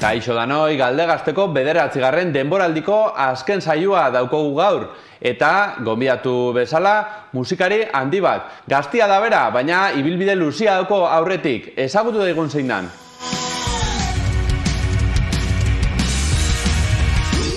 Kaixo danoi, Galdegazteko 9. denboraldiko azken saioa daukogu gaur. Eta, gonbidatu bezala, musikari handi bat. Gaztia da bera, baina ibilbide luzia dauko aurretik. Ezagutu daigun zein dan.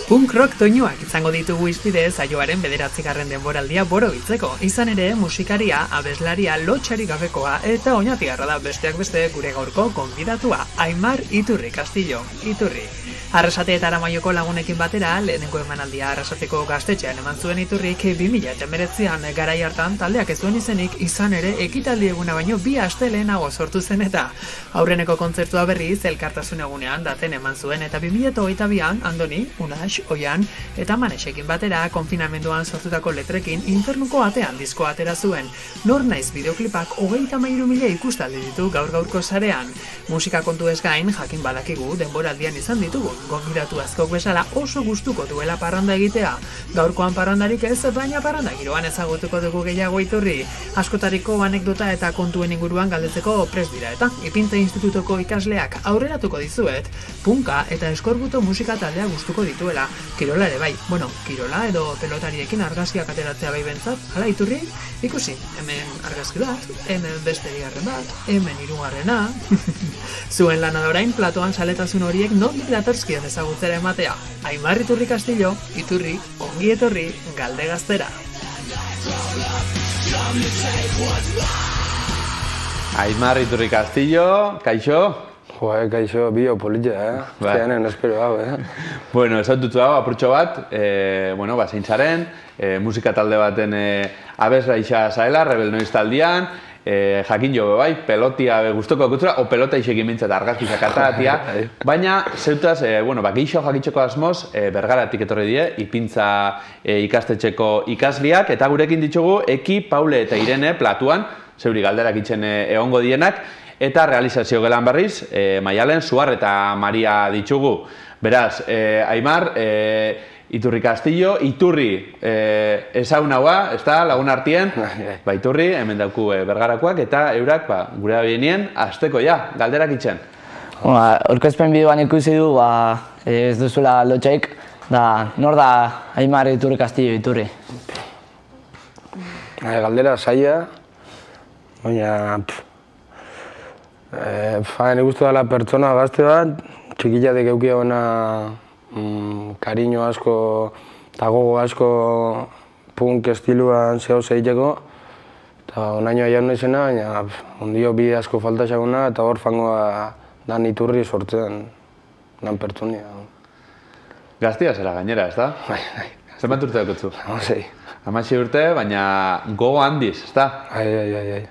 Punk rock doinuak izango ditugu izpide saioaren 9. denboraldia borobiltzeko. Izan ere, musikaria, abeslaria, lotxarik gabekoa eta oñatiarra da besteak beste gure gaurko gonbidatua, Aimar Iturri Castillo. Iturri. Arrasate eta Aramaioko lagunekin batera, lehenengo emanaldia Arrasateko gaztetxean eman zuen Iturrik 2019an garai hartan taldeak ez zuen izenik, izan ere ekitaldi eguna baino 2 aste lehenago sortu zen eta aurreneko kontzertua berriz elkartasun egunean daten eman zuen eta 2022an Andoni, Unax, Oian eta Manesekin batera konfinamenduan sortutako letrekin Infernuko atean diskoa atera zuen. Nor naiz bideoklipak 33.000 ikustaldi ditu gaur-gaurko sarean. Musika kontu ez gain, jakin badakigu denboraldian izan ditugu. Gonbidatu askok bezala oso gustuko duela parranda egitea. Gaurkoan parrandarik ez, baina parranda giroan ezagutuko dugu gehiago Iturri. Askotariko anekdota eta kontuen inguruan galdetzeko prest dira eta Ipintze Institutuko ikasleak aurreratuko dizuet, punka eta eskorbuto musika taldea gustuko dituela. Kirola ere bai, kirola edo pelotariekin argazkiak ateratzea bai bentzat, hala Iturri? Ikusi, hemen argazki bat, hemen beste bigarren bat, hemen 3. Zuen lana da orain platoan saletasun horiek non datorskien ezagutzera ematea. Aimar Iturri Castillo, Iturri, ongi etorri, Galdegaztera. Aimar Iturri Castillo, kaixo? Joa, kaixo, bio politia, Zeanen espero hau, Bueno, esaututzu hau, apurtxo bat, zein zaren, musika talde baten abesraixa zaela, Rebel Noiz taldean, jakin jo bai, pelotia guztoko akutzera, o pelota isekin mintzat argazki sakatatia, baina zeutaz, geixo jakitxeko asmoz, Bergaratik etorri die, Ipintza ikastetxeko ikasliak, eta gurekin ditugu Eki, Paule eta Irene platuan, zeuri galderak itxen egongo dienak, eta realizazio gelan berriz, Maialen, Suar eta Maria ditugu. Beraz, Aimar, Iturri Castillo, Iturri ezagun haua, ez da, lagun artien, Iturri, hemen dauku Bergarakoak, eta eurak, gure da bienien, azteko ja, galderak itxen. Orkezpen bideoan ikusi du, ez duzula lotxaik, nor da Aimar Iturri Castillo, Iturri? Galdera zaila, baina... Nik uste dela pertsona gazte bat, txikillatik eukia hona kariño asko eta gogo asko punk estiluan zehau zeiteko eta onaino aian naizena, baina ondio bide asko falta xaguna eta hor fangoa dan Iturri sortzen dan pertsonia. Gaztia zera gainera, ez da? Bai. Zenbat urte daukotzu? 16. 16 urte, baina gogo handiz, ez da? Ai.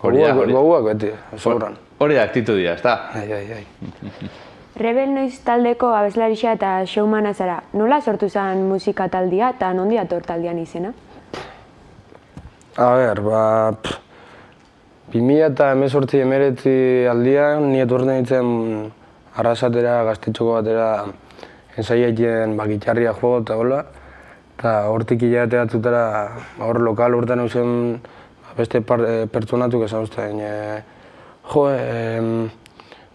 Goguak beti, sobran. Hori da aktitudia, ez da? Ai. Rebel Noiz taldeko abeslarixa eta showmana zara. Nola sortu zen musika taldia eta nondi dator taldean izena? A ber, 2018 aldian, ni etorten ditzen Arrasatera, gaztetxoko batera ensaiatzen gitarria jo eta hola. Eta hortik hilabetea atzutara, hor lokal urtean eusen beste pertsonatuk esan ustean.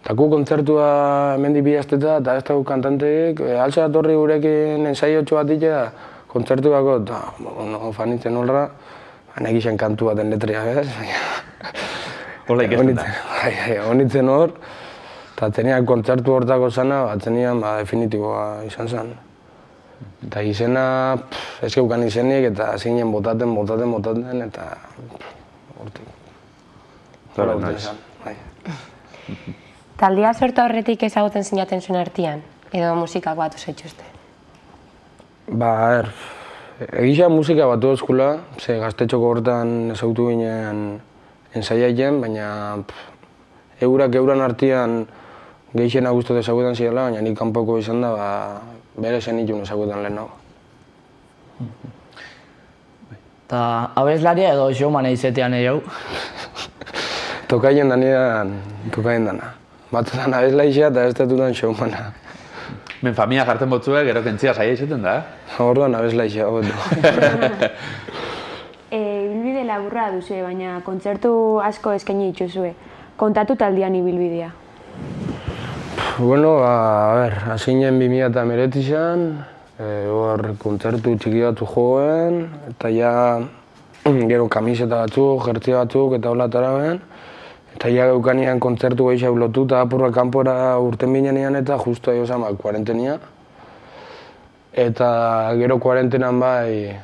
Taku kontzertua hemendik 2 asteta eta ez dago kantanteek, altza datorri gurekin ensaiotxo bat ditea kontzertuako, eta fanitzen horra, negixen kantu baten letria, ez? Hola ikesten da. Honitzen hor, eta teniak kontzertu hortako zana, tenian definitiboa izan zen. Eta izena, ez geukan izenik, eta zinen botaten, eta hortik. Zora naiz. Taldea sortu horretik ezagutzen zinaten zuen artean, edo musikak batu zaituzte? Egisa musika batu eskula, ze gaztetxoko hortan ezagutu ginen ensaiatzen, baina euran artean geixena guztot ezagutzen zirela, baina nik kanpoko izan da, bere zen itun ezagutzen lehenago. Eta abeslaria edo showmana izetean egin? Tokaien dana. Batzutan abeslaixea eta ez datutan showmana. Men familia jartzen botzue, gero kentzia saia izaten da, Orduan abeslaixea gotu. Ibilbide laburra duzue, baina kontzertu asko eskaini dituzue. Kontatu taldean ibilbidea. Bueno, a ber, hasinen 2019an, hor kontzertu txiki batzuk joen, eta ja gero kamiseta batzuk, jertzi batzuk eta holatara ben. Eta ja geukanean kontzertu gehiago lotuta apurra kanpora urten binenean eta justu ahi osan kuarentenia. Eta gero kuarentenan bai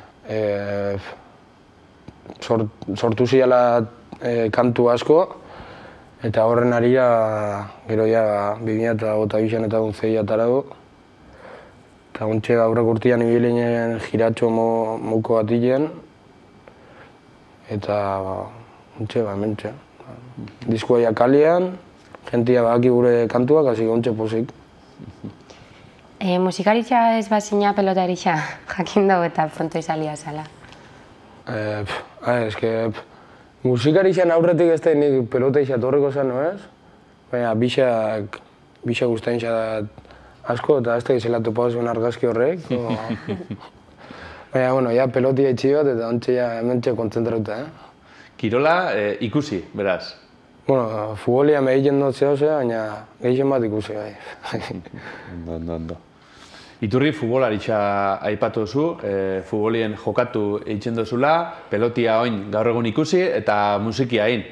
sortu ziala kantu asko, eta horren arira gero ja 2022an eta 2011 atarago. Eta ontxe aurrek urtean ibilinen jiratxo moko bat hilen, eta ontxe hementxe. Diskoa ja kalean, jentia baki gure kantuak, hasi ontxe pozik. Musikaritza ez bazina pelotaritza, jakin dago eta pronto izalia zala. Musikaritzan aurretik ez da nik pelota izatorreko zen, no ez? Baina bixak guztain izat asko eta ez da izela topau zuen argazki horrek. Baina, bueno, ja pelotia itxi bat eta ontxe ja hementxe kontzentrauta, Kirola ikusi, beraz? Bueno, futbolia egiten dut zehose, baina gehien bat ikusi bai. Ondo. Iturri futbolaritza aipatu duzu, futbolien jokatu egiten duzula, pelotia oin gaur egun ikusi eta musikia egin.